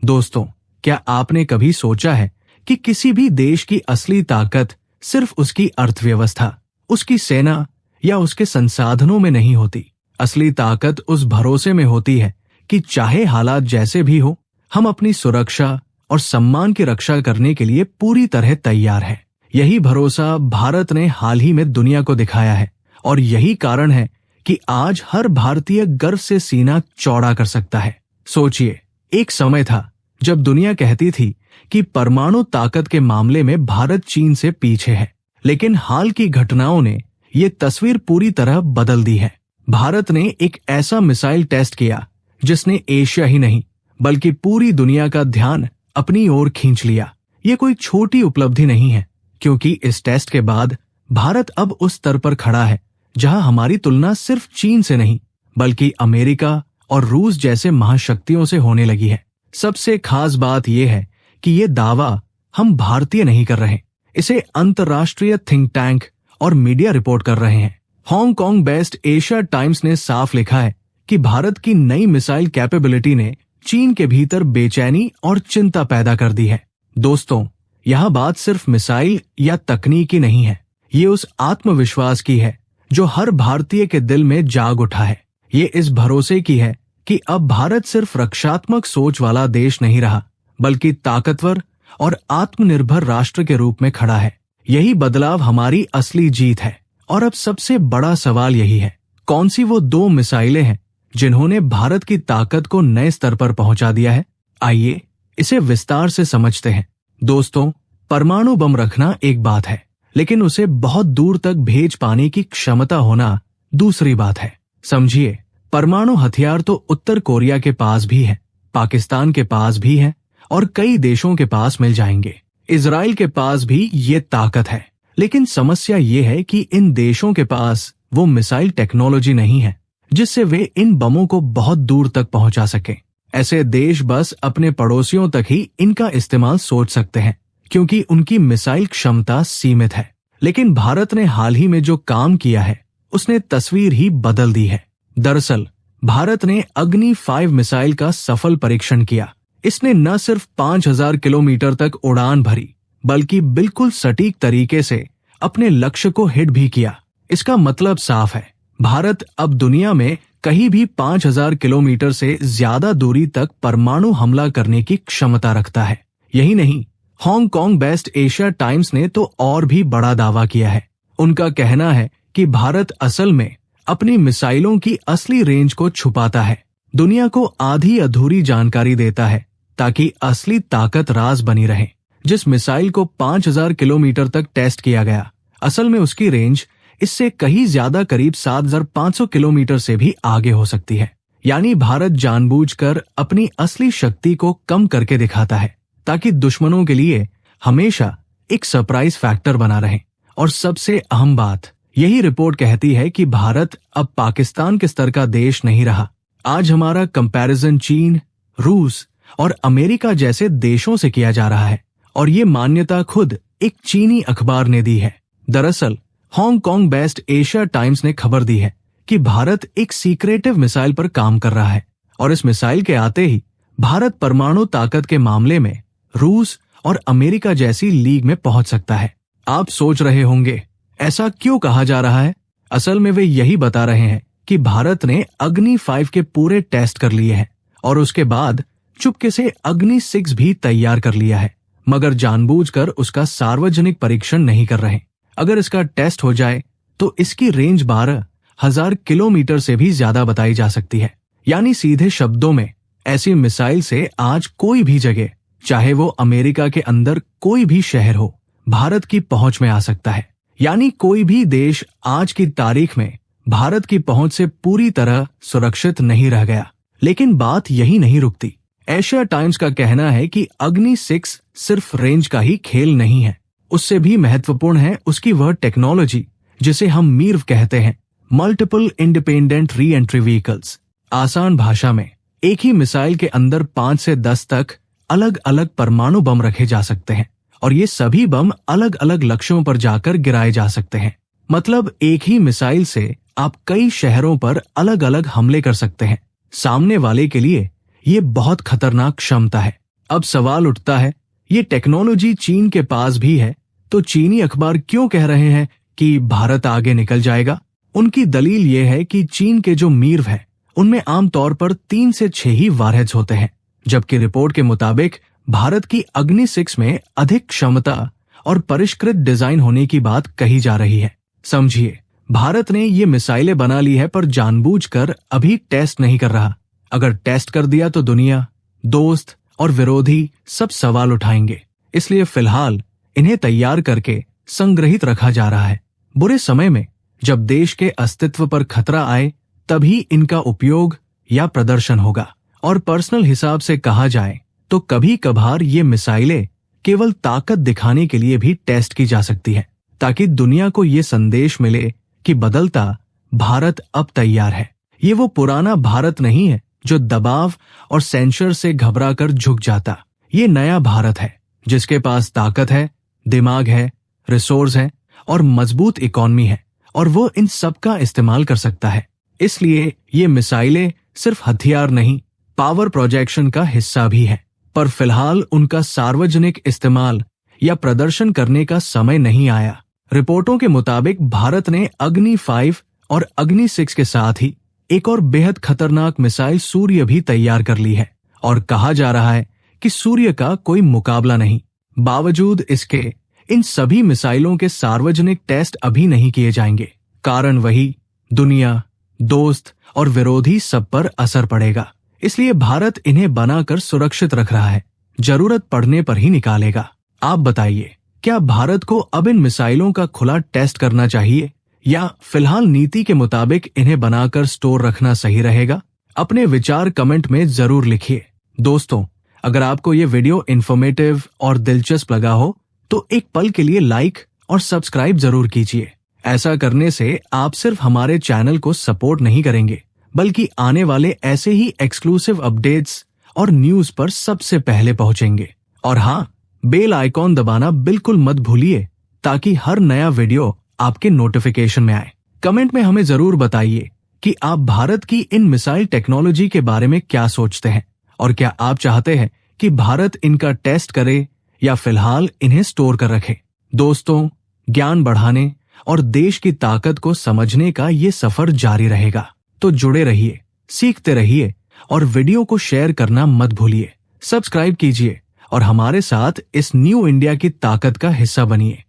दोस्तों, क्या आपने कभी सोचा है कि किसी भी देश की असली ताकत सिर्फ उसकी अर्थव्यवस्था, उसकी सेना या उसके संसाधनों में नहीं होती। असली ताकत उस भरोसे में होती है कि चाहे हालात जैसे भी हो, हम अपनी सुरक्षा और सम्मान की रक्षा करने के लिए पूरी तरह तैयार हैं। यही भरोसा भारत ने हाल ही में दुनिया को दिखाया है और यही कारण है कि आज हर भारतीय गर्व से सीना चौड़ा कर सकता है। सोचिए, एक समय था जब दुनिया कहती थी कि परमाणु ताकत के मामले में भारत चीन से पीछे है, लेकिन हाल की घटनाओं ने ये तस्वीर पूरी तरह बदल दी है। भारत ने एक ऐसा मिसाइल टेस्ट किया जिसने एशिया ही नहीं बल्कि पूरी दुनिया का ध्यान अपनी ओर खींच लिया। ये कोई छोटी उपलब्धि नहीं है, क्योंकि इस टेस्ट के बाद भारत अब उस स्तर पर खड़ा है जहां हमारी तुलना सिर्फ चीन से नहीं बल्कि अमेरिका और रूस जैसे महाशक्तियों से होने लगी है। सबसे खास बात यह है कि ये दावा हम भारतीय नहीं कर रहे, इसे अंतर्राष्ट्रीय थिंक टैंक और मीडिया रिपोर्ट कर रहे हैं। हांगकांग बेस्ड एशिया टाइम्स ने साफ लिखा है कि भारत की नई मिसाइल कैपेबिलिटी ने चीन के भीतर बेचैनी और चिंता पैदा कर दी है। दोस्तों, यह बात सिर्फ मिसाइल या तकनीकी नहीं है, ये उस आत्मविश्वास की है जो हर भारतीय के दिल में जाग उठा है। ये इस भरोसे की है कि अब भारत सिर्फ रक्षात्मक सोच वाला देश नहीं रहा बल्कि ताकतवर और आत्मनिर्भर राष्ट्र के रूप में खड़ा है। यही बदलाव हमारी असली जीत है। और अब सबसे बड़ा सवाल यही है, कौन सी वो 2 मिसाइलें हैं जिन्होंने भारत की ताकत को नए स्तर पर पहुंचा दिया है? आइए इसे विस्तार से समझते हैं। दोस्तों, परमाणु बम रखना एक बात है, लेकिन उसे बहुत दूर तक भेज पाने की क्षमता होना दूसरी बात है। समझिए, परमाणु हथियार तो उत्तर कोरिया के पास भी है, पाकिस्तान के पास भी है और कई देशों के पास मिल जाएंगे। इजराइल के पास भी ये ताकत है, लेकिन समस्या ये है कि इन देशों के पास वो मिसाइल टेक्नोलॉजी नहीं है जिससे वे इन बमों को बहुत दूर तक पहुंचा सकें। ऐसे देश बस अपने पड़ोसियों तक ही इनका इस्तेमाल सोच सकते हैं, क्योंकि उनकी मिसाइल क्षमता सीमित है। लेकिन भारत ने हाल ही में जो काम किया है उसने तस्वीर ही बदल दी है। दरअसल भारत ने अग्नि 5 मिसाइल का सफल परीक्षण किया। इसने न सिर्फ 5000 किलोमीटर तक उड़ान भरी बल्कि बिल्कुल सटीक तरीके से अपने लक्ष्य को हिट भी किया। इसका मतलब साफ है, भारत अब दुनिया में कहीं भी 5000 किलोमीटर से ज्यादा दूरी तक परमाणु हमला करने की क्षमता रखता है। यही नहीं, हांगकांग बेस्ड एशिया टाइम्स ने तो और भी बड़ा दावा किया है। उनका कहना है कि भारत असल में अपनी मिसाइलों की असली रेंज को छुपाता है, दुनिया को आधी अधूरी जानकारी देता है ताकि असली ताकत राज बनी रहे। जिस मिसाइल को 5000 किलोमीटर तक टेस्ट किया गया, असल में उसकी रेंज इससे कहीं ज्यादा करीब 7500 किलोमीटर से भी आगे हो सकती है। यानी भारत जानबूझकर अपनी असली शक्ति को कम करके दिखाता है ताकि दुश्मनों के लिए हमेशा एक सरप्राइज फैक्टर बना रहे। और सबसे अहम बात, यही रिपोर्ट कहती है कि भारत अब पाकिस्तान के स्तर का देश नहीं रहा। आज हमारा कंपैरिजन चीन, रूस और अमेरिका जैसे देशों से किया जा रहा है और ये मान्यता खुद एक चीनी अखबार ने दी है। दरअसल हांगकांग बेस्ड एशिया टाइम्स ने खबर दी है कि भारत एक सीक्रेटिव मिसाइल पर काम कर रहा है और इस मिसाइल के आते ही भारत परमाणु ताकत के मामले में रूस और अमेरिका जैसी लीग में पहुंच सकता है। आप सोच रहे होंगे, ऐसा क्यों कहा जा रहा है? असल में वे यही बता रहे हैं कि भारत ने अग्नि 5 के पूरे टेस्ट कर लिए हैं और उसके बाद चुपके से अग्नि 6 भी तैयार कर लिया है, मगर जानबूझकर उसका सार्वजनिक परीक्षण नहीं कर रहे। अगर इसका टेस्ट हो जाए तो इसकी रेंज 12,000 किलोमीटर से भी ज्यादा बताई जा सकती है। यानी सीधे शब्दों में, ऐसी मिसाइल से आज कोई भी जगह, चाहे वो अमेरिका के अंदर कोई भी शहर हो, भारत की पहुंच में आ सकता है। यानी कोई भी देश आज की तारीख में भारत की पहुंच से पूरी तरह सुरक्षित नहीं रह गया। लेकिन बात यही नहीं रुकती। एशिया टाइम्स का कहना है कि अग्नि 6 सिर्फ रेंज का ही खेल नहीं है, उससे भी महत्वपूर्ण है उसकी वह टेक्नोलॉजी जिसे हम मीर्व कहते हैं, multiple independent re entry vehicles. आसान भाषा में, एक ही मिसाइल के अंदर 5 से 10 तक अलग अलग परमाणु बम रखे जा सकते हैं और ये सभी बम अलग अलग लक्ष्यों पर जाकर गिराए जा सकते हैं। मतलब एक ही मिसाइल से आप कई शहरों पर अलग अलग हमले कर सकते हैं। सामने वाले के लिए ये बहुत खतरनाक क्षमता है। अब सवाल उठता है, ये टेक्नोलॉजी चीन के पास भी है, तो चीनी अखबार क्यों कह रहे हैं कि भारत आगे निकल जाएगा? उनकी दलील ये है कि चीन के जो मीर हैं, उनमें आमतौर पर 3 से 6 ही वारहेड्स होते हैं, जबकि रिपोर्ट के मुताबिक भारत की अग्नि 6 में अधिक क्षमता और परिष्कृत डिजाइन होने की बात कही जा रही है। समझिए, भारत ने ये मिसाइलें बना ली है पर जानबूझकर अभी टेस्ट नहीं कर रहा। अगर टेस्ट कर दिया तो दुनिया, दोस्त और विरोधी सब सवाल उठाएंगे। इसलिए फिलहाल इन्हें तैयार करके संग्रहित रखा जा रहा है। बुरे समय में जब देश के अस्तित्व पर खतरा आए तभी इनका उपयोग या प्रदर्शन होगा। और पर्सनल हिसाब से कहा जाए तो कभी कभार ये मिसाइलें केवल ताकत दिखाने के लिए भी टेस्ट की जा सकती है, ताकि दुनिया को ये संदेश मिले कि बदलता भारत अब तैयार है। ये वो पुराना भारत नहीं है जो दबाव और सेंसर से घबराकर झुक जाता। ये नया भारत है जिसके पास ताकत है, दिमाग है, रिसोर्स है और मजबूत इकॉनमी है, और वो इन सब का इस्तेमाल कर सकता है। इसलिए ये मिसाइलें सिर्फ हथियार नहीं, पावर प्रोजेक्शन का हिस्सा भी है। पर फिलहाल उनका सार्वजनिक इस्तेमाल या प्रदर्शन करने का समय नहीं आया। रिपोर्टों के मुताबिक भारत ने अग्नि 5 और अग्नि 6 के साथ ही एक और बेहद खतरनाक मिसाइल सूर्य भी तैयार कर ली है, और कहा जा रहा है कि सूर्य का कोई मुकाबला नहीं। बावजूद इसके इन सभी मिसाइलों के सार्वजनिक टेस्ट अभी नहीं किए जाएंगे। कारण वही, दुनिया, दोस्त और विरोधी सब पर असर पड़ेगा। इसलिए भारत इन्हें बनाकर सुरक्षित रख रहा है, जरूरत पड़ने पर ही निकालेगा। आप बताइए, क्या भारत को अब इन मिसाइलों का खुला टेस्ट करना चाहिए या फिलहाल नीति के मुताबिक इन्हें बनाकर स्टोर रखना सही रहेगा? अपने विचार कमेंट में जरूर लिखिए। दोस्तों, अगर आपको ये वीडियो इन्फॉर्मेटिव और दिलचस्प लगा हो तो एक पल के लिए लाइक और सब्सक्राइब जरूर कीजिए। ऐसा करने से आप सिर्फ हमारे चैनल को सपोर्ट नहीं करेंगे, बल्कि आने वाले ऐसे ही एक्सक्लूसिव अपडेट्स और न्यूज पर सबसे पहले पहुंचेंगे। और हाँ, बेल आइकॉन दबाना बिल्कुल मत भूलिए ताकि हर नया वीडियो आपके नोटिफिकेशन में आए। कमेंट में हमें जरूर बताइए कि आप भारत की इन मिसाइल टेक्नोलॉजी के बारे में क्या सोचते हैं, और क्या आप चाहते हैं कि भारत इनका टेस्ट करे या फिलहाल इन्हें स्टोर कर रखे। दोस्तों, ज्ञान बढ़ाने और देश की ताकत को समझने का ये सफर जारी रहेगा। तो जुड़े रहिए, सीखते रहिए और वीडियो को शेयर करना मत भूलिए। सब्सक्राइब कीजिए और हमारे साथ इस न्यू इंडिया की ताकत का हिस्सा बनिए।